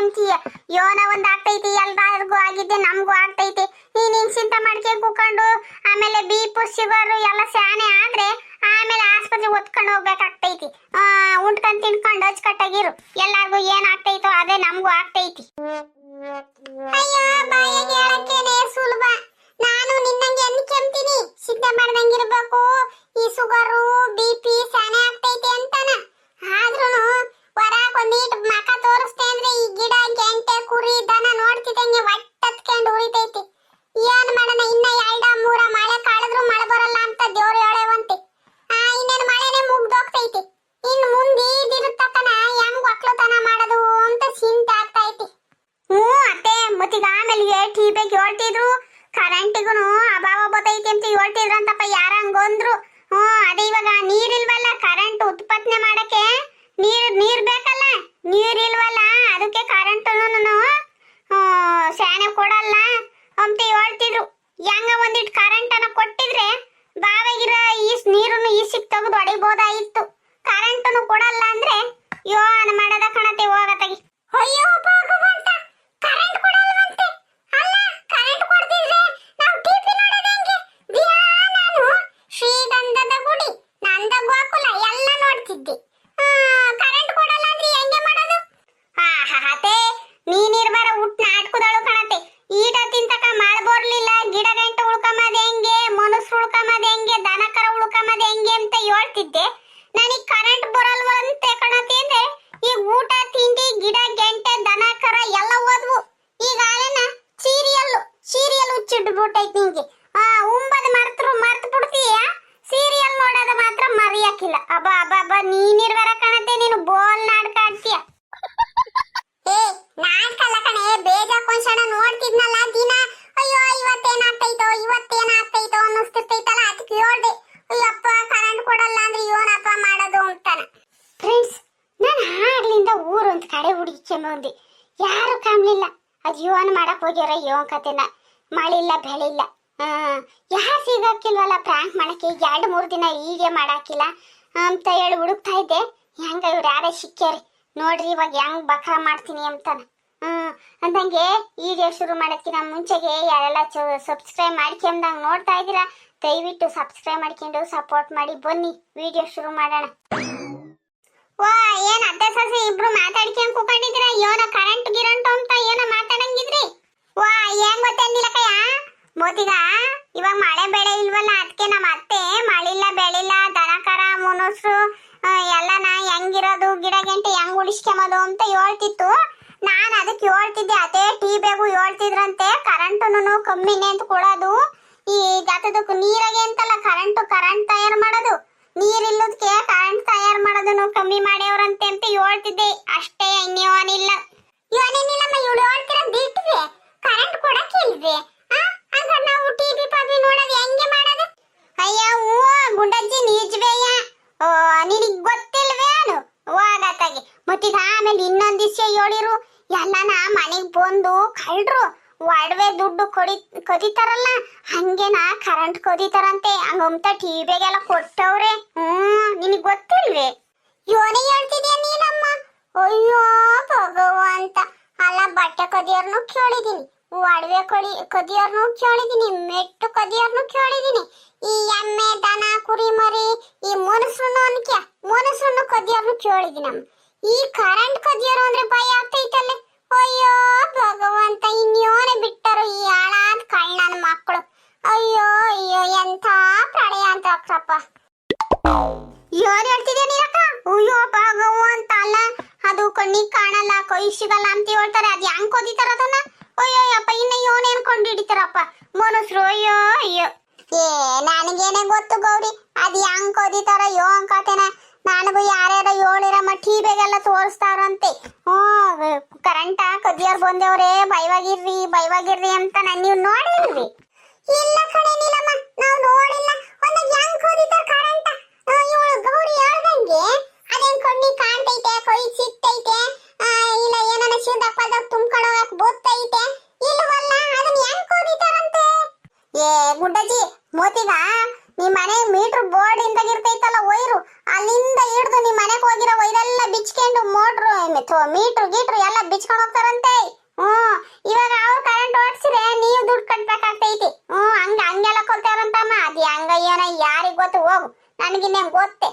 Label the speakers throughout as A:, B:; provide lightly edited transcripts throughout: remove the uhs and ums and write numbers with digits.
A: ಅಂತೀಯ. ಯೋನ ಒಂದ್ ಆಗ್ತೈತಿ, ಎಲ್ಲರಿಗೂ ಆಗಿದ್ದೆ ನಮಗೂ ಆಗ್ತೈತಿ. ನೀನ್ ಹಿಂಗ್ ಚಿಂತೆ ಮಾಡ್ಕೊಂಡ್ ಕೂಕೊಂಡು ಆಮೇಲೆ ಬಿ.ಪಿ ಶುಗರ್ ಎಲ್ಲ ಸ್ಯಾನೆ ಆದ್ರೆ ಆಮೇಲೆ ಆಸ್ಪತ್ರೆ ಒತ್ಕೊಂಡು ಹೋಗ್ಬೇಕಾಗ್ತೈತಿ. ಉಂಡ್ಕೊಂಡ್ ತಿನ್ಕೊಂಡು ಅಚ್ಚುಕಟ್ಟಾಗಿರು. ಎಲ್ಲಾರ್ಗು ಏನ್ ಆಗ್ತೈತೋ ಅದೇ ನಮಗೂ ಆಗ್ತೈತಿ. ಅಯ್ಯೋ ಬಾಯಿಗೆ ಹೇಳಕ್ಕೇನೆ ಸುಲಭ. ನಾನು ನಿನ್ನಂಗೆ ಅನ್ಕೊಂತೀನಿ ಚಿಂತೆ ಮಾಡ್ದಂಗಿರ್ಬೇಕು, ಈ ಶುಗರು ಬಿ.ಪಿ ಸ್ಯಾನೆ ಆಗ್ತೈತಿ ಅಂತಾನ. ಆದ್ರೂ ಹೊರಗ್ ಒಂದೀಟ್ ಮಕ ತೋರಿಸ್ತೆ ಅಂದ್ರೆ ಈ ಗಿಡ ಗೆಂಟೆ ಕುರಿ ದನ ನೋಡ್ತಿದ್ದಂಗೆ ಒಟ್ಟತ್ಕೊಂಡು ಉರಿತೈತಿ. ಏನ್ ಮಾಡೋಣ, ಇನ್ನ 2-3 ಮಳೆ ಕಾಳಿದ್ರು ಮಳೆ ಬರಲ್ಲ ಅಂತ ದೇವ್ರು ಹೇಳೇವಂತೆ. ಇನ್ನೇನು ಮಳೆನೆ ಮುಗ್ದೋಗ್ತೈತಿ. ಇನ್ ಮುಂದೆ ಇದಿರುತ್ತತನ ಹೆಂಗ್ ಒಕ್ಲತನ ಮಾಡೋದು ಅಂತ ಚಿಂತೆ ಆಗ್ತೈತಿ. ಅತ್ತೆ ಮತ್ತೀಗ ಆಮೇಲೆ ಟಿವಿಗೆ ಹೇಳ್ತಿದ್ರು ಕರೆಂಟಿಗೂ ಅಭಾವ ಬರ್ತೈತಿ ಅಂತ ಹೇಳ್ತಿದ್ರಂತಪ್ಪ ಯಾರಂಗೊಂದ್ರು. ಅದೇ ಇವಾಗ ನೀರಿಲ್ವಲ್ಲ, ಕರೆಂಟ್ ಉತ್ಪತ್ತಿ ಮಾಡಕ್ಕೆ ನೀರ್ ಬೇಕಲ್ಲ, ನೀರಿಲ್ವಲ್ಲ ಅದಕ್ಕೆ ಕರೆಂಟ್ ಸ್ಯಾನೆ ಕೊಡಲ್ಲ ಅಂತ ಹೇಳ್ತಿದ್ರು. ಹೆಂಗ ಒಂದಿಟ್ ಕರೆಂಟ್ ಅನ್ನ ಕೊಟ್ಟಿದ್ರೆ ಬಾವಾಗಿರ ಈ ನೀರನ್ನು ಈಸಿಗೆ ತೆಗೆದು ಹೊಡಿಬೋದಾಗಿತ್ತು. ಕರೆಂಟ್ ಕೊಡಲ್ಲ ಅಂದ್ರೆ ಯೋನ ಮಾಡದ ಕಣತೆ ಹೋಗತ್ತಾಗಿ. ಅಯ್ಯೋ ಭಗವಂತ, ಕರೆಂಟ್ ಕೊಡಲ್ವಂತೆ. ಅಲ್ಲ ಕರೆಂಟ್ ಕೊಡ್ತಿದ್ರೆ ನಾವು ಟಿವಿ ನೋಡೋದು ಹೆಂಗೆ? ದಿನಾ ನಾನು ಶ್ರೀಗಂಧದ ಗುಡಿ, ನಂದ ಗೋಕುಲ ಎಲ್ಲ ನೋಡ್ತಿದ್ದೆ. ಕರೆಂಟ್ ಕೊಡಲ್ಲ ಅಂದ್ರೆ ಹೆಂಗೆ ಮಾಡೋದು? ಹತೆ ನೀನಿರ್ಬಾರ ಉಟ್ ನಾಟ್ಕುದಳು ಕಣತೆ. ಈಟ ತಿಂತಕ ಮಾಡ್ಬೋರ್ಲಿಲ್ಲ, ಗಿಡ ಗಂಟ ಉಳ್ಕಮದ ಹೆಂಗೆ, ಮನುಷ್ರು ಉಳ್ಕಮದ ಹೆಂಗೆ, ದನಕರ ಉಳ್ಕಮದ ಹೆಂಗೆ ಅಂತ ಹೇಳ್ತಿದ್ದೆ. ನನಗ್ ಕರೆಂಟ್ ಬರಲ್ವಂತೆ ಕಣತೆ ಅಂದ್ರೆ ಈಗ ಊಟ ತಿಂಡಿ ಗಿಡ ಗೆಂಟೆ ದನಕರ ಎಲ್ಲ ಓದ್ವು. ಈಗ ಅಲ್ಲೇನ ಸೀರಿಯಲ್ ಹುಚ್ಚಿಡ್ಬಿಟ್ಟೈತಿ ನಿಂಗೆ. ಉಂಬದ ಮರ್ತು ಬಿಡ್ತೀಯ, ಸೀರಿಯಲ್ ನೋಡೋದು ಮಾತ್ರ ಮರೆಯಕ್ಕಿಲ್ಲ. ಅಬ್ಬಾ ನೀನಿರ್ವರ ಕಣತೆ, ನೀನು ಬೋಲ್ ನಾಟಕ ಆಡ್ತೀಯ. ನಾಟಕ ಅಲ್ಲ ಕಣೆ, ಬೇಜಾಕೊಂಡ್ಸಣ ನೋಡ್ತಿದ್ನಲ್ಲ ದಿನ. ಅಯ್ಯೋ ಇವತ್ತೇನಾಗ್ತೈತೋ ಅನ್ನಿಸ್ತಿರ್ತೈತಲ್ಲ, ಅದಕ್ಕೆ ಹೇಳ್ದೆ ಅಯ್ಯಪ್ಪ ಕರೆಂಟ್ ಕೊಡಲ್ಲ ಅಂದ್ರೆ ಏನಪ್ಪ ಮಾಡೋದು ಅಂತಾನ. ಫ್ರೆಂಡ್ಸ್, ನಾನು ಆಗ್ಲಿಂದ ಊರು ಒಂದು ಕಡೆ ಹುಡುಕಿಕೊಂಬಂದೆ, ಯಾರು ಕಾಣ್ಲಿಲ್ಲ. ಅದು ಯೋನ್ ಮಾಡಕ್ ಹೋಗ್ಯಾರ ಯೋನ್ ಕತೆನ. ಮಳಿಲ್ಲ ಬೆಳಿಲ್ಲ, ಯಾರು ಸಿಗಾಕಿಲ್ವಲ್ಲ ಪ್ರಾಂಕ್ ಮಾಡಕ್ಕೆ. 2-3 ದಿನ ಹೀಗೆ ಮಾಡಾಕಿಲ್ಲ ಅಂತ ಹೇಳಿ ಹುಡುಕ್ತಾ ಇದ್ದೆ. ಹೆಂಗ ಇವ್ರು ಯಾರೇ ಸಿಕ್ಕ್ಯಾರಿ ನೋಡ್ರಿ, ಇವಾಗ ಹೆಂಗ್ ಬಕ್ರ ಮಾಡ್ತೀನಿ ಅಂತಾನ. ಅಂದಂಗೆ ವಿಡಿಯೋ ಶುರು ಮಾಡೋದಕ್ಕಿಂತ ಮುಂಚೆಗೆ ಯಾರೆಲ್ಲ ಸಬ್ಸ್ಕ್ರೈಬ್ ಮಾಡ್ಕೊಂಡಂಗೆ ನೋಡ್ತಾ ಇದ್ದೀರಾ, ದಯವಿಟ್ಟು ಸಬ್ಸ್ಕ್ರೈಬ್ ಮಾಡ್ಕೊಂಡು ಸಪೋರ್ಟ್ ಮಾಡಿ. ಬನ್ನಿ ವಿಡಿಯೋ ಶುರು ಮಾಡೋಣ. ವಾ ಏನ್ ಅತ್ತೆ ಸಸಿ ಇಬ್ರು ಮಾತಾಡ್ಕೊಂಡ್ ಕೂಕೊಂಡಿದ್ದೀರಾ? ಏನೋ ಕರೆಂಟ್ ಗಿರಂಟು ಅಂತ ಏನೋ ಮಾತಾಡಂಗಿದ್ರಿ. ವಾ ಏನ್ ಗೊತ್ತೇನಿಲ್ಲ ಕಯ್ಯ, ಮೋತಿಗ ಇವಾಗ ಮಳೆ ಬೆಳೆ ಇಲ್ವಲ್ಲ, ಅದಕ್ಕೆ ನಮ್ಮ ಅತ್ತೆ ಮಳಿಲ್ಲ ಬೆಳಿಲ್ಲ ದನಕರ ಮುನುಸ್ರು ಎಲ್ಲನ ಹೆಂಗಿರೋದು ಗಿಡ ಗಂಟೆ ಹೆಂಗ್ ಉಳಿಸ್ಕೊಂಬೋದು ಅಂತ ಹೇಳ್ತಿತ್ತು. ನಾನು ಅದಕ್ಕೆ ಹೇಳ್ತಿದ್ದೆ, ಅದೇ ಟಿವಿಗೂ ಹೇಳ್ತಿದ್ರಂತೆ ಕರೆಂಟುನು ಕಮ್ಮಿನೇ ಅಂತ ಕೊಡೋದು. ಈ ಗತದಕ್ಕೂ ನೀರಾಗೆ ಅಂತಲ್ಲ ಕರೆಂಟ್ ತಯಾರು ಮಾಡೋದು, ನೀರಿಲ್ಲದಕ್ಕೆ ಕರೆಂಟ್ ತಯಾರು ಮಾಡೋದನ್ನು ಕಮ್ಮಿ ಮಾಡ್ಯವ್ರಂತೆ ಅಂತ ಹೇಳ್ತಿದ್ದೆ. ಅಷ್ಟೇ, ಇನ್ನೇನಿಲ್ಲ. ಇವನೇನಿಲ್ಲಮ್ಮ, ಇವಳು ಹೇಳ್ತಿರೋದು ಬಿಟ್ವಿ, ಕರೆಂಟ್ ಕೊಡಕ್ಕೆ ಇಲ್ವೇ? ಹಂಗ ನಾವು ಟಿವಿ ಪವಿ ನೋಡೋದು ಹೆಂಗೆ ಮಾಡೋದು? ಅಯ್ಯ ಹೂ ಗುಂಡಜ್ಜಿ ನಿಜವೇಯ, ನಿನಗ್ ಗೊತ್ತಿಲ್ವೇನು ಹೋಗತ್ತಾಗಿ. ಮತ್ತೀಗ ಆಮೇಲೆ ಇನ್ನೊಂದ್ ದಿವಸ ಹೇಳಿರು, ಎಲ್ಲನ ಮನೆಗ್ ಬಂದು ಕಳ್ರು ಒಡವೆ ದುಡ್ಡು ಕದಿತಾರಲ್ಲ, ಹಂಗೇನ ಕರೆಂಟ್ ಕದಿತಾರಂತೆ. ಹಂಗಂತ ಟಿವಿಗೆಲ್ಲ ಕೊಟ್ಟವ್ರೆ. ನಿನಗ್ ಗೊತ್ತಿಲ್ವೇ? ಯೋನೇ ಹೇಳ್ತಿದ್ಯಾ ನೀನಮ್ಮ? ಅಯ್ಯೋ ಭಗವಂತ, ಅಲ್ಲ ಬಟ್ಟೆ ಕದಿಯೋರ್ನು ಕೇಳಿದೀನಿ, ಒಡವೆ ಕದಿಯೋರ್ನು ಕೇಳಿದೀನಿ, ಮೆಟ್ಟು ಕದಿಯೋರ್ನು ಕೇಳಿದೀನಿ, ಈ ಎಮ್ಮೆ ದನ ಕುರಿ ಮರಿ ಈ ಮನುಷ್ಯರನ್ನು ಕದಿಯೋರ್ನು ಕೇಳಿದೀನಮ್ಮ. ಈ ಕರೆಂಟ್ ಕದಿಯೋರು ಅಂದ್ರೆ ಭಯ ಆಗ್ತೈತಲ್ಲೇ. ಅಯ್ಯೋ ಭಗವಂತ, ಇನ್ಯೋನೆ ಬಿಟ್ಟರು ಈ ಹಾಳಾದ ಕಳ್ಳನ ಮಕ್ಕಳು. ಅಯ್ಯೋ ಎಂಥ ಪ್ರಳಯ ಅಂತ ಅಕ್ಕಪ್ಪ. ಯಾರು ಹೇಳ್ತಿದ್ಯಾ ನೀರಕ್ಕ? ಅಯ್ಯೋ ಭಗವಂತ, ಅಲ್ಲ ಅದು ಕಣ್ಣಿಗೆ ಕಾಣಲ್ಲ ಕೈ ಸಿಗಲ್ಲ ಅಂತ ಹೇಳ್ತಾರೆ, ಅದು ಹೆಂಗ್ ಕೊದಿತಾರ ಅದನ್ನ? ಅಯ್ಯೋಯಪ್ಪ, ಇನ್ನ ಯೋನೇನ್ ಕೊಂಡು ಹಿಡಿತಾರಪ್ಪ ಮನುಷ್ಯರು. ಅಯ್ಯೋ ನನಗೇನೆ ಗೊತ್ತು ಗೌರಿ, ಅದು ಹೆಂಗ್ ಕೊದಿತಾರ ಯೋನ್ ಕತೆನ. ನನಗೂ ಯಾರ್ಯಾರ ಹೇಳಿರಮ್ಮ, ಟಿವಿಗೆಲ್ಲ ತೋರಿಸ್ತಾರಂತೆ. ಕರೆಂಟ ಕದಿಯೋರ್ ಬಂದೇವ್ರೆ, ಭಯವಾಗಿರ್ರಿ ಅಂತ. ನೀವು ನೋಡಿಲ್ರಿ? ಇಲ್ಲ ಕಣೆ ನೀಲಮ್ಮ, ನಾವು ನೋಡಿಲ್ಲ. ಒಂದಾಗ ಹೆಂಗ್ ಕದಿತಾರ ಕರೆಂಟ? ಇವಳು ಗೌರಿ ಹೇಳ್ದಂಗೆ ಅದೇನ್ ಕಣ್ಣಿಗೆ ಕಾಣ್ತೈತೆ, ಕೈ ಸಿಗ್ತೈತೆ, ಇಲ್ಲ ಏನನ್ನ ಶಿವದಪ್ಪದಾಗ ತುಂಬ್ಕೊಳ್ಳೋಕ್ ಬೋತ್ತೈತೆ ಇಲ್ವಲ್ಲ, ಅದನ್ನ ಹೆಂಗ್ ಕದಿತಾರಂತೆ? ಗುಡ್ಡಜ್ಜಿ, ಮೋತಿಗ ನಿಮ್ ಮನೆ ಮೀಟರ್ ಬೋರ್ಡ್ ಇಂದಾಗಿರ್ತೈತಲ್ಲ ವೈರು, ಅಲ್ಲಿಂದ ಹಿಡ್ದು ನಿಮ್ ಮನೆಗೆ ಹೋಗಿರೋ ವೈರೆಲ್ಲ ಬಿಚ್ಕೊಂಡು ಮೀಟ್ರು ಗೀಟ್ರು ಎಲ್ಲ ಬಿಚ್ಕೊಂಡು ಹೋಗ್ತಾರಂತೆ. ಏನ್ ಗೊತ್ತೆ?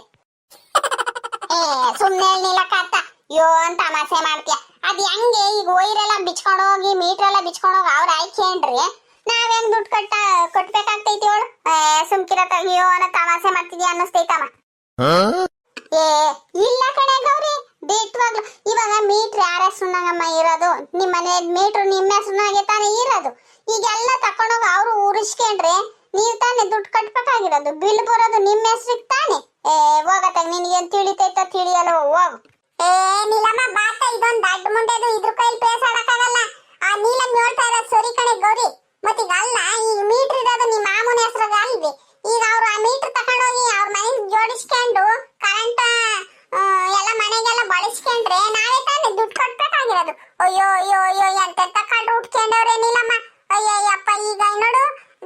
A: ಏ ಸುಮ್ನೆ ನಿಲ್ಲಕ್ಕಾತ ಯೋ ಅಂತ ತಮಾಷೆ ಮಾಡ್ತೀಯ. ಅದ್ ಹೆಂಗೆ ಈಗ ವೈರೆಲ್ಲ ಬಿಚ್ಕೊಂಡು ಹೋಗಿ ಮೀಟರ್ ಎಲ್ಲ ಬಿಚ್ಕೊಂಡು ಹೋಗಿ ಅವ್ರ ಆಯ್ಕೆಂಡ್ರಿ ನಾವ್ ಹೆಂಗ್ ದುಡ್ಡು ಕಟ್ಬೇಕಾಗ್ತೈತಿ ಅವಳು? ಸುಮ್ಕಿರತ್ತ ಯೋ ಅನ್ನೋ ತಮಾಷೆ ಮಾಡ್ತಿದ್ಯಾ ಅನ್ನಿಸ್ತೈತಮ್ಮ. ಏ ಇಲ್ಲ ಕಣೆ ಗೌರಿ, ಬಿಟ್ವಾಗ್ಲು ಇವಾಗ ಮೀಟ್ರ್ ಯಾರ ಹೆಸರುನಾಗಮ್ಮ ಇರೋದು? ನಿಮ್ಮ ಮನೆ ಮೀಟ್ರ್ ನಿಮ್ಮ ಹೆಸರುನಾಗೆ ತಾನೇ ಇರೋದು. ಈಗೆಲ್ಲ ತಕೊಂಡೋಗಿ ಅವ್ರು ಉರಿಸ್ಕೊಂಡ್ರೆ ನೀವ್ ತಾನೇ ದುಡ್ಡು ಕಟ್ಬೇಕಾಗಿರೋದು. ಬಿಲ್ ಬರೋದು ನಿಮ್ಮ ಹೆಸ್ರಿಗೆ ತಾನೆ. ಏ ಹೋಗತ್ತಾಗ ನಿನ್ಗೇನ್ ತಿಳಿತೈತ ತಿಳಿಯಲ್ಲ ಹೋಗು. ಏ ನೀಲಮ್ಮ ಬಾತ, ಇದೊಂದು ದಡ್ಡ ಮುಂಡೆದು ಇದ್ರ ಕೈಲಿ ಪೇಸಾಡಕ್ಕಾಗಲ್ಲ. ಆ ನೀಲಮ್ಮ ಹೇಳ್ತಾ ಇರೋದು ಸರಿ ಕಣೆ ಗೌರಿ. ಮತ್ತೀಗ ಅಲ್ಲ, ಈಗ ಮೀಟ್ರ್ ಇರೋದು ನಿಮ್ಮ ಮಾಮೂನ ಹೆಸ್ರಾಗ ಅಲ್ವಿ. ಈಗ ಅವ್ರು ಆ ಮೀಟ್ರ್ ತಕೊಂಡೋಗಿ ಅವ್ರ ಮನೆಗೆ ಜೋಡಿಸ್ಕೊಂಡು ಕರೆಂಟ್ ಎಲ್ಲ ಮನೆಗೆಲ್ಲ ಬಳಸ್ಕೊಂಡ್ರೆ ನಾವೇ ತಾನೇ ದುಡ್ಡು ಕಟ್ಬೇಕಾಗಿರೋದು. ಅಯ್ಯೋ ಅಯ್ಯೋ ಅಯ್ಯೋ ಎಂತೆಂತ ಕಂಡು ಉಟ್ಕೊಂಡವ್ರೆ ನೀಲಮ್ಮ. ಅಯ್ಯಯ್ಯಪ್ಪ, ಈಗ ನೋಡು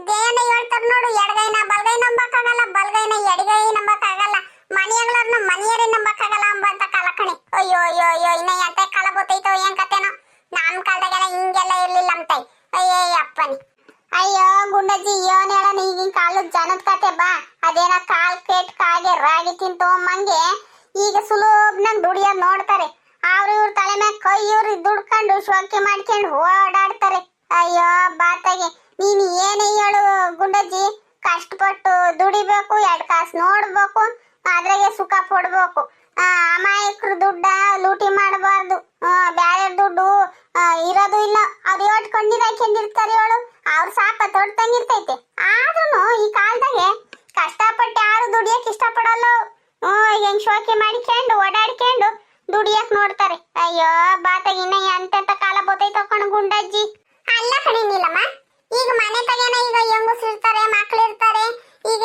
A: ದೇನ ಹೇಳ್ತಾರ ನೋಡು, ಎಡಗೈನ ಬಲ್ಗೈ ನಂಬಕ್ಕಾಗಲ್ಲ, ಬಲ್ಗೈನ ಎಡಗೈ ನಂಬಕ್ಕಾಗಲ್ಲ, ಮನೆಯಗಳನ್ನ ಮನೆಯರೇ ನಂಬಕ್ಕಾಗಲ್ಲ ಅಂಬಂತ ಕಾಲ ಕಣೆ. ಅಯ್ಯೋ ಅಯ್ಯೋ ಅಯ್ಯೋ, ಇನ್ನ ಎಂತ ಕಾಲ ಗೊತ್ತೈತೋ ಏನ್ ಕತೆನೋ. ನಮ್ ಕಾಲದಾಗೆಲ್ಲ ಹಿಂಗೆಲ್ಲ ಇರ್ಲಿಲ್ಲ ಅಂತೈ. ಅಯ್ಯಯ್ಯಪ್ಪನಿ. ಅಯ್ಯೋ ಗುಂಡಜ್ಜಿ, ಏನ್ ಹೇಳೋಣ ಈಗಿನ ಕಾಲದ ಜನದ ಕತೆ ಬಾ. ಅದೇನ ಕಾಲ್ ಕೇಟ್ ಕಾಗೆ ರಾಗಿ ತಿಂತೋಮ್ಮಂಗೆ ಈಗ ಸುಲಭನಾಗ ದುಡಿಯೋದ್ ನೋಡ್ತಾರೆ. ಅವ್ರು ಇವ್ರ ತಲೆ ಮ್ಯಾಗ ಕೈ ಇವ್ರು ದುಡ್ಕೊಂಡು ಶೋಕಿ ಮಾಡ್ಕೊಂಡು ಓಡಾಡ್ತಾರೆ. ಅಯ್ಯೋ ಬಾತಾಗೆ, ನೀನ್ ಏನೇ ಹೇಳು ಗುಂಡಜ್ಜಿ, ಕಷ್ಟಪಟ್ಟು ದುಡಿಬೇಕು, 2 ಕಾಸು ನೋಡ್ಬೇಕು, ಅದ್ರಾಗೆ ಸುಖ ಪಡ್ಬೇಕು. ಅಮಾಯಕರು ದುಡ್ಡ ಲೂಟಿ ಮಾಡಬಾರ್ದು. ಬ್ಯಾರೆ ದುಡ್ಡು ಇರೋದು ಇಲ್ಲ, ಅವ್ರು ಹಾಕೊಂಡಿರ್ತಾರೆ ಅವಳು, ಅವ್ರ ಸಾಪ ತೊಡ್ತಂಗಿರ್ತೈತೆ. ಆದ್ರೂ ಈ ಕಾಲದಾಗೆ ಕಷ್ಟಪಟ್ಟು ಯಾರು ದುಡಿಯಕ್ ಇಷ್ಟಪಡಲ್ಲ. ಹೆಂಗ್ ಶೋಕಿ ಮಾಡಿಕೊಂಡು ಓಡಾಡ್ಕೊಂಡು ದುಡಿಯಕ್ ನೋಡ್ತಾರೆ. ಅಯ್ಯೋ ಬಾತಾಗ ಇನ್ನ ಎಂತೆಂತ ಕಾಲ ಬತ್ತೈತೆ ಕಣ್ ಗುಂಡಜ್ಜಿ. ಅಲ್ಲ ಕಣೆ ನೀಲಮ್ಮ, ಈಗ ಮನೆ ತಗೇನ ಈಗ ಹೆಂಗಸ್ರು ಇರ್ತಾರೆ, ಮಕ್ಳು ಇರ್ತಾರೆ, ಈಗ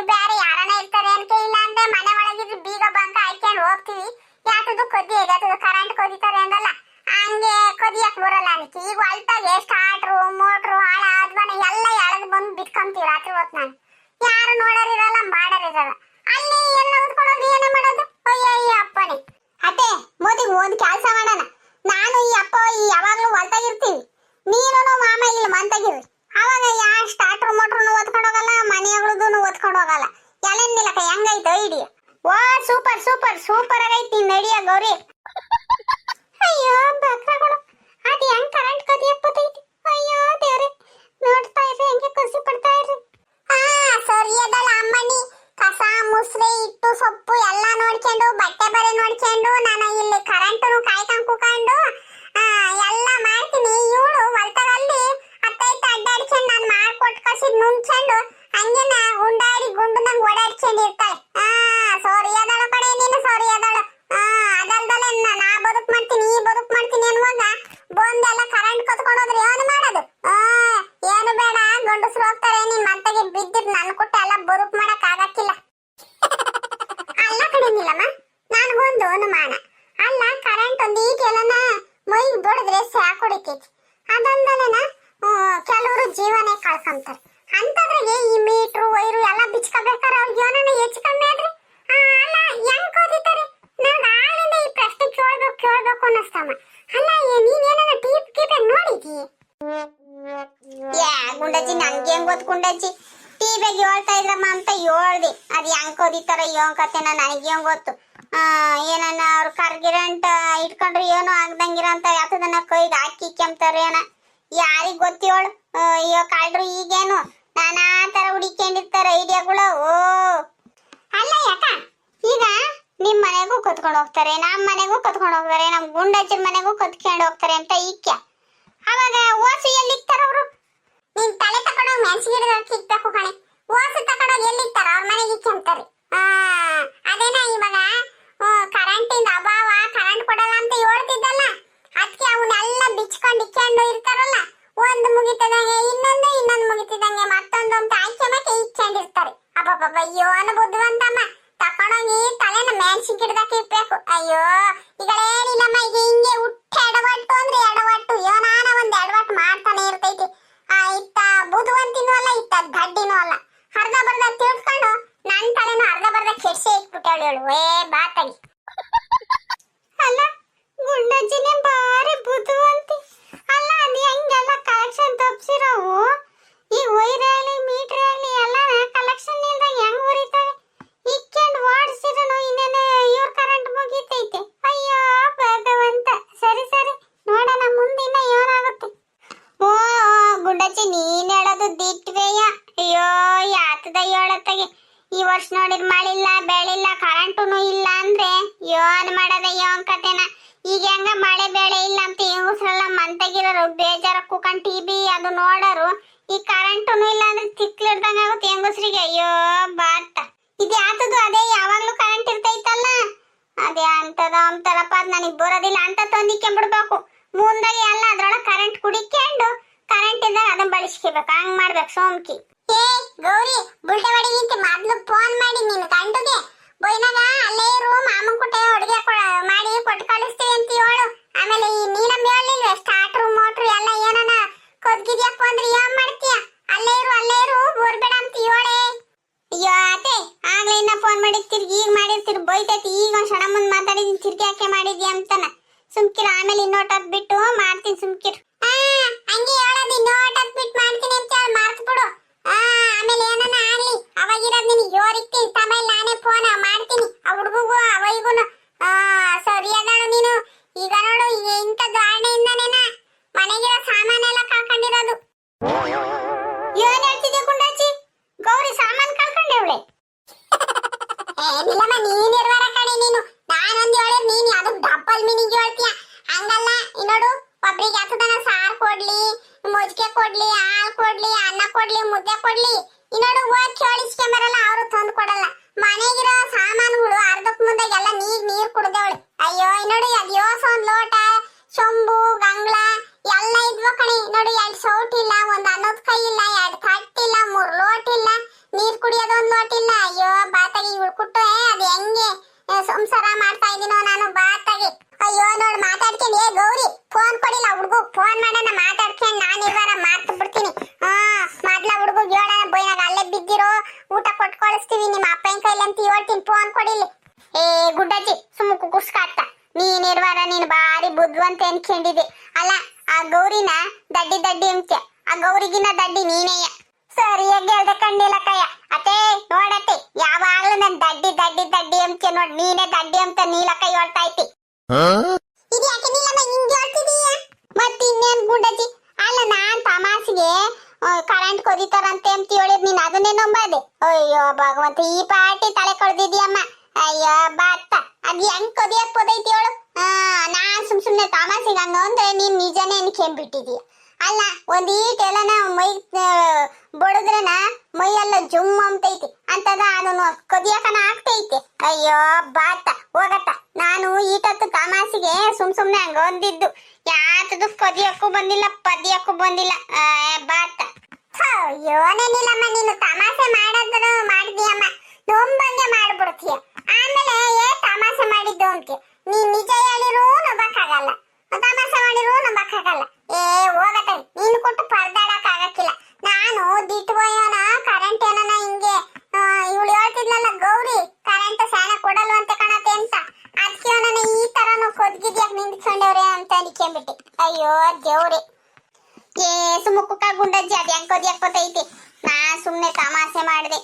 A: ಬ್ಯಾರೆ ಯಾರನ ಇರ್ತಾರೆ ಅಂತ ಇಲ್ಲ ಅಂದ್ರೆ ಮನೆ ಒಳಗಿದ್ರು ಬೀಗ ಬಂಕ ಹಾಕ್ಕೊಂಡು ಹೋಗ್ತೀವಿ. ಯಾತದು ಕದಿ ಯಾತದು ಕರೆಂಟ್ ಕೊದಿತಾರೆ ಅಂದಲ್ಲ, ಹಂಗೆ ಕೊದಿಯಕ್ ಬರಲ್ಲ ಅನ್ಕಿ. ಈಗ ಹೊಲ್ತಾಗೆ ಸ್ಟಾರ್ಟ್ರು ಮೋಟ್ರು ಹಾಳ ಅದ್ವನ ಎಲ್ಲ ಎಳೆದು ಬಂದು ಬಿಟ್ಕೊಂತೀವಿ ರಾತ್ರಿ ಹೊತ್ತು. ನಾನು ಯಾರು ನೋಡೋರಿರಲ್ಲ, ಮಾಡೋರಿರಲ್ಲ. ಅಲ್ಲಿ ಎಲ್ಲ ಉದ್ಕೊಡೋದು ಏನ ಮಾಡೋದು? ಅಯ್ಯಯ್ಯ ಅಪ್ಪನೇ. ಅತ್ತೆ ಮೋದಿಗೆ ಒಂದ್ ಕೆಲಸ ಮಾಡೋಣ. ನಾನು ಈ ಅಪ್ಪ ಯಾವಾಗ್ಲೂ ಹೊಲ್ತಾಗಿರ್ತೀವಿ, ನೀನು ಮಾಮ ಇಲ್ಲಿ ಮಂತಾಗಿರ್ರಿ. ಅವಾಗ ಯಾ ಸ್ಟಾರ್ಟ್ರು ಮೋಟ್ರು ಓದ್ಕೊಂಡು ಹೋಗಲ್ಲ, ಮನೆಯಗಳದ್ದು ಓದ್ಕೊಂಡು ಹೋಗಲ್ಲ. ಎಲೆನ್ ನಿಲಕ ಹೆಂಗೈತೆ ಐಡಿಯಾ? ಓ ಸೂಪರ್ ಸೂಪರ್ ಸೂಪರ್ ಆಗೈತಿ ನಿನ್ನ ಐಡಿಯಾ ಗೌರಿ. ಅಯ್ಯೋ ಬಕ್ರಗಳು, ಅದು ಹೆಂಗ್ ಕರೆಂಟ್ ಕದಿಯಕ್ ಬತ್ತೈತಿ. ಅಯ್ಯೋ ದೇವ್ರೆ, ನೋಡ್ತಾ ಇರ್ರಿ, ಹೆಂಗೆ ಖುಷಿ ಪಡ್ತಾ ಇರ್ರಿ. ಸರಿಯದಲ್ಲ ಅಮ್ಮನಿ, ಕಸ ಮುಸ್ರೆ ಇಟ್ಟು ಸೊಪ್ಪು ಎಲ್ಲ ನೋಡ್ಕೊಂಡು, ಬಟ್ಟೆ ಬರೆ ನೋಡ್ಕೊಂಡು, ನಾನು ಇಲ್ಲಿ ಕರೆಂಟು ಕಾಯ್ಕೊಂಡು ಕೂಕೊಂಡು ಎಲ್ಲ ಮಾಡ್ತೀನಿ. ಇವಳು ಹೊಲ್ತಾಗಲ್ಲಿ ಅತ್ತೈತ ಅಡ್ಡಾಡ್ಕೊಂಡು ನಾನು ಮಾಡ್ಕೊಟ್ಟು ಕಸಿದ್ ನುಂಗ್ಕೊಂಡು ಹಂಗೇನ ಉಂಡಾಡಿ ಗುಂಡು ನಂಗೆ ಓಡಾಡ್ಕೊಂಡು ಇರ್ತಾಳೆ. ಸೋರಿ ಅದಳ ಕಡೆ ನೀನು, ಸೋರಿ ಅದಳು. ಅದಲ್ದಲೆ ನಾ ಬದುಕ್ ಮಾಡ್ತೀನಿ, ಈ ಬದುಕ್ ಮಾಡ್ತೀನಿ ಅನ್ನುವಾಗ ಬಂದೆಲ್ಲ ಕರೆಂಟ್ ಕತ್ಕೊಂಡೋದ್ರೆ ಏನು ಮಾಡೋದು? ಏನು ಬೇಡ, ಗಂಡಸ್ರು ಹೋಗ್ತಾರೆ, ನೀನ್ ಮಂತಗೆ ಬಿದ್ದಿದ್ ನನ್ ಕೊಟ್ಟು ಎಲ್ಲ ಬದುಕ್ ಮಾಡಕ್ ಆಗಕ್ಕಿಲ್ಲ. ಅಲ್ಲ ಕಡೆ ನಿಲ್ಲಮ್ಮ, ನನ್ಗೊಂದು ಅನುಮಾನ. ಅಲ್ಲ ಕರೆಂಟ್ ಒಂದು ಈಗೆಲ್ಲನ ಮೈ ದೊಡ್ಡದ್ರೆ ಸಾಕ್ ಹೊಡಿತೈತಿ. ಅದೊಂದಲೆನ ಕೆಲವರು ಜೀವನೇ ಕಳ್ಕೊಂತಾರೆ. ಅಂತದ್ರಿಗೆ ಈ ಮೀಟ್ರು ವೈರು ಎಲ್ಲ ಬಿಚ್ಕೋಬೇಕಾರೆ ಅವ್ರ ಜೀವನನ ಹೆಚ್ಚು ಕಮ್ಮಿ ಆದ್ರೆ ಅಲ್ಲ ಹೆಂಗ್ ಕೋದಿತಾರೆ? ನನಗೆ ಆಳಿಂದ ಈ ಪ್ರಶ್ನೆ ಕೇಳ್ಬೇಕು ಅನ್ನಿಸ್ತಮ್ಮ. ಅಲ್ಲ ನೀನೇನ ಟೀಪ್ ಕೀಪ್ ನೋಡಿದಿ? ಯಾ ಗುಂಡಜ್ಜಿ, ನಂಗೆ ಹೆಂಗ್ ಗೊತ್ತು ಗುಂಡಜ್ಜಿ? ಟಿವಿಯಾಗ ಹೇಳ್ತಾ ಇದ್ರಮ್ಮ ಅಂತ ಹೇಳ್ದೆ. ಅದು ಹೆಂಗ್ ಕೋದಿತಾರ ಏನ್ ಕತೆನ ನನಗೆ ಹೆಂಗ್ ಗೊತ್ತು? ಏನನ್ನ ಅವ್ರು ಕರ್ಗಿರಂಟ ಇಟ್ಕೊಂಡ್ರೆ ಏನೋ ಆಗ್ದಂಗಿರಂತ ಯಾತದನ್ನ ಕೈಗೆ ಹಾಕಿ ಕೆಮ್ತಾರೆ ಏನ, ಯಾರಿಗ್ ಗೊತ್ತೇಳು? ಅಯ್ಯೋ ಕಾಳ್ರು ಈಗೇನು ನಾನಾ ತರ ಹುಡಿಕೊಂಡಿರ್ತಾರೆ ಐಡಿಯಾಗಳು. ಓ ಅಲ್ಲ ಯಾಕ ಈಗ ನಿಮ್ ಮನೆಗೂ ಕತ್ಕೊಂಡು ಹೋಗ್ತಾರೆ, ನಮ್ಮ ಮನೆಗೂ ಕತ್ಕೊಂಡು ಹೋಗ್ತಾರೆ, ನಮ್ ಗುಂಡಜ್ಜನ ಮನೆಗೂ ಕತ್ಕೊಂಡು ಹೋಗ್ತಾರೆ ಅಂತ ಈಕ್ಯ. ಅವಾಗ ಓಸು ಎಲ್ಲಿ ಇಕ್ತಾರ ಅವರು? ನೀನ್ ತಲೆ ತಕೊಂಡೋಗಿ ಮೆಣಸಿಗೆ ಇಕ್ಬೇಕು ಕಣೆ. ಓಸು ತಕೊಂಡೋಗಿ ಎಲ್ಲಿ ಇಕ್ತಾರ? ಅವ್ರ ಮನೆಗೆ ಇಕ್ಕೊಂತಾರೆ. ಅದೇನ ಇವಾಗ ಕರೆಂಟ್ ಇಂದ ಅಭಾವ, ಕರೆಂಟ್ ಕೊಡಲ್ಲ ಅಂತ ಹೇಳ್ತಿದ್ದಲ್ಲ, ಅದಕ್ಕೆ ಅವನ್ನೆಲ್ಲ ಬಿಚ್ಕೊಂಡು ಇಕ್ಕೊಂಡು ಇರ್ತಾರಲ್ಲ. ಒಂದು ಮುಗಿತದಂಗೆ ಇನ್ನೊಂದು ಮುಗಿತಿದಂಗೆ ಮತ್ತೊಂದು ಅಂತ ಆಯ್ಕೆ ಮತ್ತೆ ಇಕ್ಕೊಂಡಿರ್ತಾರೆ. ಅಬ್ಬಬ್ಬ, ಅಯ್ಯೋ ಅನ್ನ ಬುದ್ಧಿವಂತಮ್ಮ. ತಕೊಂಡೋಗಿ ತಲೆನ ಮೆಣಸಿಗೆ ಗಿಡದಕ್ಕೆ ಇಕ್ಬೇಕು. ಅಯ್ಯೋ ಈಗಳೇನಿಲ್ಲಮ್ಮ, ಈಗ ಹಿಂಗೆ ಹುಟ್ಟಿ ಎಡವಟ್ಟು ಅಂದ್ರೆ ಎಡವಟ್ಟು, ಏನಾನ ಒಂದ್ ಎಡವಟ್ಟು ಮಾಡ್ತಾನೆ ಇರ್ತೈತಿ. ಇತ್ತ ಬುದ್ಧಿವಂತಿನೂ ಅಲ್ಲ, ಇತ್ತ ಗಡ್ಡಿನೂ ಅಲ್ಲ. ಅರ್ಧ ಬರ್ಧ ತಿಳ್ಕೊಂಡು ನನ್ ತಲೆನ ಅರ್ಧ ಬರ್ಧ ಕೆಡ್ಸೆ ಇಟ್ಬಿಟ್ಟವಳು. ಏ ಬಾತಾಗಿ. ಅಲ್ಲ ಗುಂಡಜ್ಜಿನೇ ವರ್ಷ ನೋಡಿರ್ ಮಳಿಲ್ಲ ಬೆಳಿಲ್ಲ ಕರೆಂಟುನು ಇಲ್ಲ ಅಂದ್ರೆ ಯೋನ್ ಮಾಡದ ಯೋನ್ ಕತೆನ. ಈಗ ಹೆಂಗ ಮಳೆ ಬೆಳೆ ಇಲ್ಲ ಅಂತ ಹೆಂಗಸ್ರೆಲ್ಲ ಮಂತಾಗಿರೋರು ಬೇಜಾರ ಕುಕಂಡ್ ಟಿವಿ ಅದು ನೋಡೋರು. ಈ ಕರೆಂಟುನು ಇಲ್ಲ ಅಂದ್ರೆ ತಿಕ್ಲಿಡ್ದಂಗ ಆಗುತ್ತೆ ಹೆಂಗಸ್ರಿಗೆ. ಅಯ್ಯೋ ಬಾಟ ಇದು ಯಾತದು ಅದೇ ಯಾವಾಗ್ಲೂ ಕರೆಂಟ್ ಇರ್ತೈತಲ್ಲ ಅದೇ ಅಂತದ ಅಂತಾರಪ್ಪ. ಅದ್ ನನಗ್ ಬರೋದಿಲ್ಲ ಅಂತ ತಂದಿಕ್ಕೊಂಡ್ಬಿಡ್ಬೇಕು ಮುಂದಾಗೆ ಎಲ್ಲ ಅದ್ರೊಳಗೆ ಕರೆಂಟ್ ಕುಡಿಕೊಂಡು ಕರೆಂಟ್ ಇದ್ದಾಗ ಅದನ್ನ ಬಳಸ್ಕೋಬೇಕು. ಹಂಗ್ ಮಾಡ್ಬೇಕು ಸೋಮ್ಕಿ. ಏ ಗೌರಿ ಬುಲ್ಟೆ ಹೊಡಿಗಿಂತ ಮೊದ್ಲು ಫೋನ್ ಮಾಡಿ ನಿನ್ ಗಂಡುಗೆ ಬೈನಾಗ ಅಲ್ಲೇ ಇರು ಮಾಮನ್ ಕುಟ್ಟೆ ಅಡುಗೆ ಮಾಡಿ ಕೊಟ್ಟು ಕಳಿಸ್ತೀವಿ ಅಂತ ಹೇಳು. ಆಮೇಲೆ ಈ ನೀನಮ್ಮ ಹೇಳಿಲ್ವೇ ಸ್ಟಾರ್ಟ್ರು ಮೋಟ್ರು ಎಲ್ಲ ಏನನ ಕೊದ್ಗಿದ್ಯಪ್ಪ ಅಂದ್ರೆ ಏನ್ ಮಾಡ್ತೀಯ? ಅಲ್ಲೇ ಇರು ಬೋರ್ಬೇಡ ಅಂತ ಹೇಳೇ. ಅಯ್ಯೋ ಅತ್ತೆ ಆಗ್ಲೇ ಇನ್ನ ಫೋನ್ ಮಾಡಿರ್ತೀರಿ ಈಗ ಮಾಡಿರ್ತೀರಿ ಬೈತೈತಿ. ಈಗ ಒಂದ್ ಕ್ಷಣ ಮುಂದ್ ಮಾತಾಡಿದೀನಿ ತಿರ್ಗಿ ಯಾಕೆ ಮಾಡಿದ್ಯಾ ಅಂತಾನ. ಸುಮ್ಕಿರು ಆಮೇಲೆ ಇನ್ನೋಟದ್ ಬಿಟ್ಟು ಮಾಡ್ತೀನಿ ಸುಮ್ಕಿರು. ಹಂಗೆ ಹೇಳೋದು ಇನ್ನೋಟದ್ ಬಿಟ್ಟು ಮಾಡ್ತೀನಿ ಅಂತ ಹೇಳಿ ಮಾರ್ತ್ ಬಿಡು. ಆಮೇಲೆ ಏನನ ಆಗ್ಲಿ ಅವಾಗಿರೋದ್ ನಿನಗೆ ಜೋರಿಕ್ತೀನಿ ತಮೇಲೆ ನಾನೇ ಫೋನ್ ಮಾಡ್ತೀನಿ ಆ ಹುಡುಗಗೂ ಅವೈಗುನು. ಸರಿ ಅದಾಳು ನೀನು. ಈಗ ನೋಡು ಇಂಥ ಧಾರಣೆಯಿಂದನೇನ ಮನೆಗಿರೋ ಸಾಮಾನೆಲ್ಲ ಕಳ್ಕೊಂಡಿರೋದು. ಏನ್ ಹೇಳ್ತಿದ್ಯಾ ಗುಂಡಾಚಿ? ಗೌರಿ ಸಾಮಾನ್ ಕಳ್ಕೊಂಡೆವಳೆ. ನಿಲ್ಲಮ್ಮ ನೀನಿರ್ವಾರ ಕಣೆ ನೀನು. ನಾನೊಂದು ಹೇಳಿರ್ ನೀನು ಅದು ಡಬ್ಬಲ್ ಮೀನಿಂಗ್ ಹೇಳ್ತೀಯ. ಹಂಗಲ್ಲ ನೋಡು ಒಬ್ರಿಗೆ ಹತ್ತದನ ಸಾರು ಕೊಡ್ಲಿ ಮುಜ್ಜಿಗೆ ಕೊಡ್ಲಿ ಹಾಲು ಕೊಡ್ಲಿ ಅನ್ನ ಕೊಡ್ಲಿ ಮುದ್ದೆ ಕೊಡ್ಲಿ ಇನ್ನೋಡು ಹೋಗಿ ಕೇಳಿಸ್ಕೊಂಬರಲ್ಲ ಅವರು ತಂದು ಕೊಡಲ್ಲ. ಮನೆಗಿರೋ ಸಾಮಾನುಗಳು ಅರ್ಧಕ್ ಮುಂದಾಗ ಎಲ್ಲ ನೀರ್ ಕುಡ್ದವಳು. ಅಯ್ಯೋ ಇನ್ನೋಡು ಅದ್ ಯೋಸ ಒಂದ್ ಲೋಟ ಸೊಂಬು ಗಂಗ್ಳ ಎಲ್ಲ ಇದ್ವ ಕಣೆ. ನೋಡು 2 ಸೌಟ್ ಇಲ್ಲ, ಒಂದ್ ಅನ್ನದ ಕೈ ಇಲ್ಲ, 2 ತಟ್ಟಿಲ್ಲ, 3 ಲೋಟ ಇಲ್ಲ, ನೀರ್ ಕುಡಿಯೋದು ಒಂದ್ ಲೋಟ ಇಲ್ಲ. ಅಯ್ಯೋ ಬಾತಾಗಿ ಉಳ್ಕುಟ್ಟು ಅದ್ ಹೆಂಗೆ ಸಂಸಾರ ಮಾಡ್ತಾ ಇದೀನೋ ನಾನು ಬಾತಾಗಿ. ಅಯ್ಯೋ ನೋಡ್ ಮಾತಾಡ್ತೀನಿ. ಏ ಗೌರಿ ಫೋನ್ ಕೊಡಿಲ್ಲ ಹುಡುಗ ಫೋನ್ ಮಾಡೋಣ ಮಾತಾಡ್ಕೊಂಡು ನಾನು ಇವಾರ ಮಾರ್ತು ಬಿಡ್ತೀನಿ. ಮೊದ್ಲ ಹುಡುಗ ಹೇಳ ಬೈನಾಗ ಅಲ್ಲೇ ಬಿದ್ದಿರೋ ಊಟ ಕೊಟ್ಟು ಕಳಿಸ್ತೀವಿ ನಿಮ್ಮ ಅಪ್ಪನ ಕೈಲಿ ಅಂತ ಹೇಳ್ತೀನಿ. ಫೋನ್ ಕೊಡಿಲಿ. ಏ ಗುಡ್ಡಜ್ಜಿ ಸುಮ್ಮ ಕುಸ್ಕಾತ ನೀನಿರ್ವಾರ ನೀನು ಬಾರಿ ಬುದ್ಧಿವಂತ ಅನ್ಕೊಂಡಿದ್ದೆ. ಅಲ್ಲ ಆ ಗೌರಿನ ದಡ್ಡಿ ಅಂತ್ಯ, ಆ ಗೌರಿಗಿನ ದಡ್ಡಿ ನೀನೇಯ. ಸರಿಯಾಗಿ ಹೇಳ್ದೆ ಕಣ್ಣಿಲ್ಲ ಕಯ್ಯ. ಅತ್ತೆ ನೋಡತ್ತೆ ಯಾವಾಗ್ಲೂ ನನ್ ದಡ್ಡಿ ಅಂತ್ಯ ನೋಡ್ ನೀನೇ ದಡ್ಡಿ ಅಂತ ನೀಲಕ್ಕ ಹೇಳ್ತಾ ಐತಿ. ಇದು ಯಾಕೆ ನೀಲಮ್ಮ ಹಿಂಗ್ ಹೇಳ್ತಿದೀಯ? ಮತ್ ಇನ್ನೇನ್ ಗುಂಡಜ್ಜಿ? ಅಲ್ಲ ನಾನ್ ತಮಾಸಿಗೆ ಕರೆಂಟ್ ಕೊದಿತಾರಂತೆ ಅಂತ ಹೇಳಿದ್ ನೀನ್ ಅದನ್ನೇ ನಂಬಾದೆ. ಅಯ್ಯೋ ಭಗವಂತ ಈ ಪಾರ್ಟಿ ತಲೆ ಕಳ್ದಿದ್ಯಮ್ಮ. ಅಯ್ಯೋ ಬಾತ್ತ ಅದ್ ಹೆಂಗ್ ಕೊದಿಯಕ್ ಪದೈತಿ ಹೇಳು. ನಾನ್ ಸುಮ್ನೆ ತಮಾಸಿಗೆ ಹಂಗ ಅಂದ್ರೆ ನೀನ್ ನಿಜನೇ ಅನ್ಕೊಂಡ್ಬಿಟ್ಟಿದೀಯ. ಅಲ್ಲ ಒಂದ್ ಈಟೆಲ್ಲನ ಮೈ ಬಡದ್ರನ ಮೈ ಎಲ್ಲ ಜುಮ್ ಅಂತೈತಿ ಅಂತದ ಅದನ್ನು ಕೊದಿಯಕನ ಆಗ್ತೈತೆ. ಅಯ್ಯೋ ಬಾತ ಹೋಗತ್ತ. ನಾನು ಈಟತ್ತು ತಮಾಸಿಗೆ ಸುಮ್ನೆ ಹಂಗ ಒಂದಿದ್ದು ಯಾತದು ಕೊದಿಯಕ್ಕೂ ಬಂದಿಲ್ಲ ಪದಿಯಕ್ಕೂ ಬಂದಿಲ್ಲ ಬಾತ. ಯೋನೇನಿಲ್ಲಮ್ಮ ನೀನು ತಮಾಷೆ ಮಾಡೋದ್ರು ಮಾಡಿದ್ಯಮ್ಮ ನೊಂಬಂಗೆ ಮಾಡ್ಬಿಡ್ತೀಯ. ಆಮೇಲೆ ತಮಾಷೆ ಮಾಡಿದ್ದು ಅಂತ ನೀನ್ ನಿಜ ಹೇಳಿರೂ ನಂಬಕ್ಕಾಗಲ್ಲ, ತಮಾಷೆ ಮಾಡಿರೂ ನಂಬಕ್ಕಾಗಲ್ಲ. ಹೋಗತ್ತೆ ನೀನು ಕೊಟ್ಟು ಪರದಾಡಕ್ ಆಗಕ್ಕಿಲ್ಲ. ನಾನು ದಿಟ್ಬೋಯೋನ ಕರೆಂಟ್ ಏನನ ಹಿಂಗೆ ಇವಳು ಹೇಳ್ತಿದ್ಲಲ್ಲ ಗೌರಿ ಕರೆಂಟ್ ಸ್ಯಾಣ ಕೊಡಲ್ವಂತೆ ಕಣತೆ ಅಂತ ಅದಕ್ಕೆ ನನ್ನ ಈ ತರನು ಕೊದ್ಗಿದ್ಯಾಕ್ ನಿಂತ್ಕೊಂಡವ್ರೆ ಅಂತ ಅನ್ಕೊಂಡ್ಬಿಟ್ಟೆ. ಅಯ್ಯೋ ದೇವ್ರೆ. ಸುಮ್ಮ ಕುಕ್ಕ ಗುಂಡಜ್ಜಿ ಅದ್ ಹೆಂಗ್ ಕೊದ್ಯಾಕ್ ಗೊತ್ತೈತಿ. ನಾ ಸುಮ್ನೆ ತಮಾಷೆ ಮಾಡಿದೆ.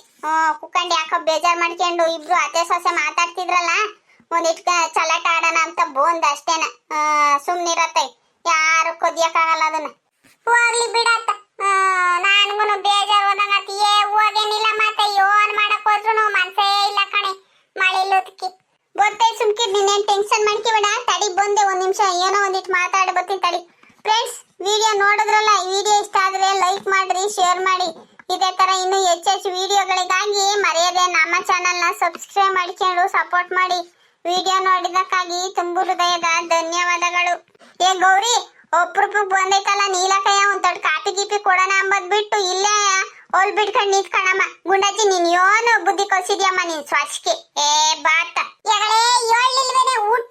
A: ಕುಕ್ಕಂಡು ಯಾಕೋ ಬೇಜಾರ್ ಮಾಡ್ಕೊಂಡು ಇಬ್ರು ಅತ್ತೆ ಸೊಸೆ ಮಾತಾಡ್ತಿದ್ರಲ್ಲ ಒಂದಿಟ್ ಚಲಾಟ ಆಡೋಣ ಅಂತ ಬೋಂದ್ ಅಷ್ಟೇನ. ಸುಮ್ನಿರತ್ತೆ ಯಾರು ಕೊದ್ಯಕ್ಕಾಗಲ್ಲ ಅದನ್ನ. ಹೋಗ್ಲಿ ಬಿಡತ್ತ. ನನ್ಗುನು ಬೇಜಾರ್ ಹೋದಂಗತಿ. ಹೋಗೇನಿಲ್ಲ ಮತ್ತೆ ಯೋನ್ ಮಾಡಕ್ ಹೋದ್ರು ಮನ್ಸೇ ಇಲ್ಲ ಕಣೆ ಮಳೆ ಇಲ್ಲದಕ್ಕೆ. ಗೊತ್ತೈ ಸುಮ್ಕಿ ನೀನೇನ್ ಟೆನ್ಷನ್ ಮಾಡ್ಕಿಬೇಡ. ತಡಿ ಬಂದೆ ಒಂದ್ ನಿಮಿಷ ಏನೋ ಒಂದಿಟ್ಟು ಮಾತಾಡಿ ಬರ್ತೀನಿ ತಡಿ. ಫ್ರೆಂಡ್ಸ್ ವಿಡಿಯೋ ನೋಡಿದ್ರಲ್ಲ, ಈ ವಿಡಿಯೋ ಇಷ್ಟ ಆದ್ರೆ ಲೈಕ್ ಮಾಡ್ರಿ, ಶೇರ್ ಮಾಡಿ. ಇದೇ ತರ ಇನ್ನು ಹೆಚ್ಚೆಚ್ಚು ವಿಡಿಯೋಗಳಿಗಾಗಿ ಮರೆಯದೆ ನಮ್ಮ ಚಾನೆಲ್ ನ ಸಬ್ಸ್ಕ್ರೈಬ್ ಮಾಡ್ಕೊಂಡು ಸಪೋರ್ಟ್ ಮಾಡಿ. ವಿಡಿಯೋ ನೋಡಿದಕ್ಕಾಗಿ ತುಂಬು ಹೃದಯದ ಧನ್ಯವಾದಗಳು. ಏ ಗೌರಿ ಒಬ್ರು ಬಂದೈತಲ್ಲ ನೀಲಕಯ್ಯ ಒಂದ್ ದೊಡ್ಡ ಕಾಪಿ ಗೀಪಿ ಕೊಡೋಣ ಅಂಬದ್ ಬಿಟ್ಟು ಇಲ್ಲೇ ಹೋಲ್ ಬಿಡ್ಕೊಂಡ್ ನಿಂತ್ಕಣಮ್ಮ. ಗುಂಡಜ್ಜಿ ನೀನ್ ಯೋನು ಬುದ್ಧಿ ಕಲ್ಸಿದ್ಯಮ್ಮ ನೀನ್ ಸ್ವಚ್ಛಕ್ಕೆ. ಬಾತ ಹೇಳಿಲ್ವೇನೆ ಊಟ